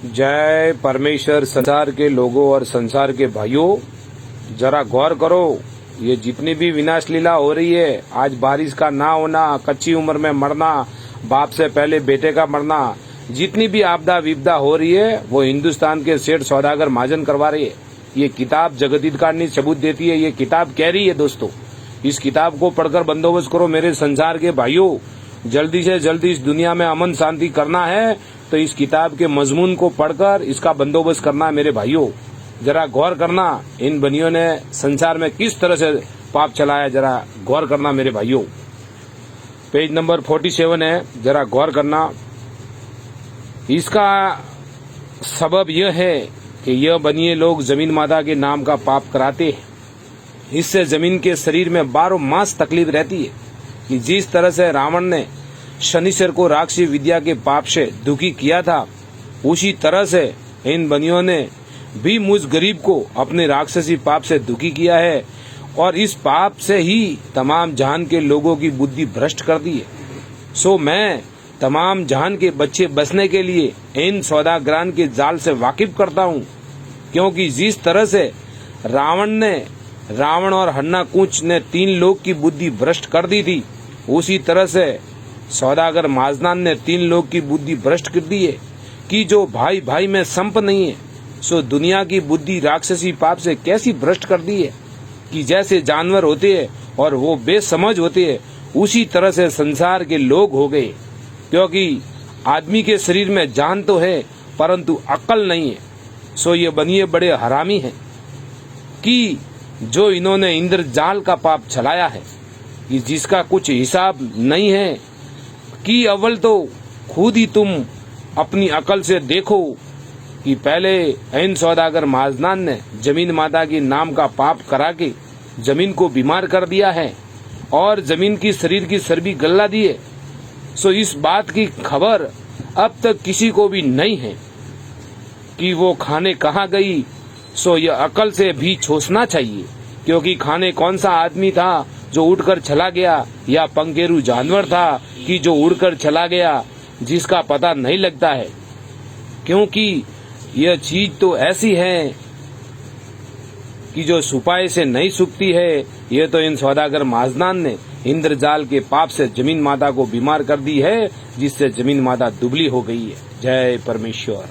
जय परमेश्वर। संसार के लोगों और संसार के भाइयों, जरा गौर करो। ये जितनी भी विनाश लीला हो रही है, आज बारिश का ना होना, कच्ची उम्र में मरना, बाप से पहले बेटे का मरना, जितनी भी आपदा विपदा हो रही है वो हिंदुस्तान के सेठ सौदागर महाजन करवा रही है। ये किताब जगत कारणी सबूत देती है। ये किताब कह रही है दोस्तों, इस किताब को पढ़कर बंदोबस्त करो मेरे संसार के भाइयों। जल्दी से जल्दी इस दुनिया में अमन शांति करना है तो इस किताब के मजमून को पढ़कर इसका बंदोबस्त करना है मेरे भाइयों। जरा गौर करना, इन बनियों ने संसार में किस तरह से पाप चलाया, जरा गौर करना मेरे भाइयों। पेज नंबर 47 है, जरा गौर करना। इसका सबब यह है कि यह बनिए लोग जमीन माता के नाम का पाप कराते हैं। इससे जमीन के शरीर में 12 मास तकलीफ रहती है कि जिस तरह से रावण ने शनिश्चर को राक्षसी विद्या के पाप से दुखी किया था, उसी तरह से इन बनियों ने भी मुझ गरीब को अपने राक्षसी पाप से दुखी किया है और इस पाप से ही तमाम जहान के लोगों की बुद्धि भ्रष्ट कर दी है। सो मैं तमाम जहान के बच्चे बचने के लिए इन सौदागरान के जाल से वाकिफ करता हूँ, क्योंकि जिस तरह से रावण और हन्ना कुंच ने 3 लोग की बुद्धि भ्रष्ट कर दी थी, उसी तरह से सौदागर माजनान ने 3 लोग की बुद्धि भ्रष्ट कर दी है कि जो भाई भाई में संप नहीं है। सो दुनिया की बुद्धि राक्षसी पाप से कैसी भ्रष्ट कर दी है कि जैसे जानवर होते हैं और वो बेसमझ होते हैं, उसी तरह से संसार के लोग हो गए। क्योंकि आदमी के शरीर में जान तो है परंतु अक्ल नहीं है। सो ये बनिए बड़े हरामी हैं कि जो इन्होंने इंद्रजाल का पाप चलाया है कि जिसका कुछ हिसाब नहीं है। कि अव्वल तो खुद ही तुम अपनी अकल से देखो कि पहले इन सौदागर महाजनान ने जमीन माता के नाम का पाप करा के जमीन को बीमार कर दिया है और जमीन की शरीर की चर्बी गला दी है। सो इस बात की खबर अब तक किसी को भी नहीं है कि वो खाने कहाँ गई। सो यह अकल से भी सोचना चाहिए, क्योंकि खाने कौन सा आदमी था जो उड़कर चला गया, या पंखेरु जानवर था कि जो उड़कर चला गया, जिसका पता नहीं लगता है। क्योंकि यह चीज तो ऐसी है कि जो छुपाए से नहीं सूखती है। यह तो इन सौदागर महाजनान ने इंद्रजाल के पाप से जमीन माता को बीमार कर दी है, जिससे जमीन माता दुबली हो गई है। जय परमेश्वर।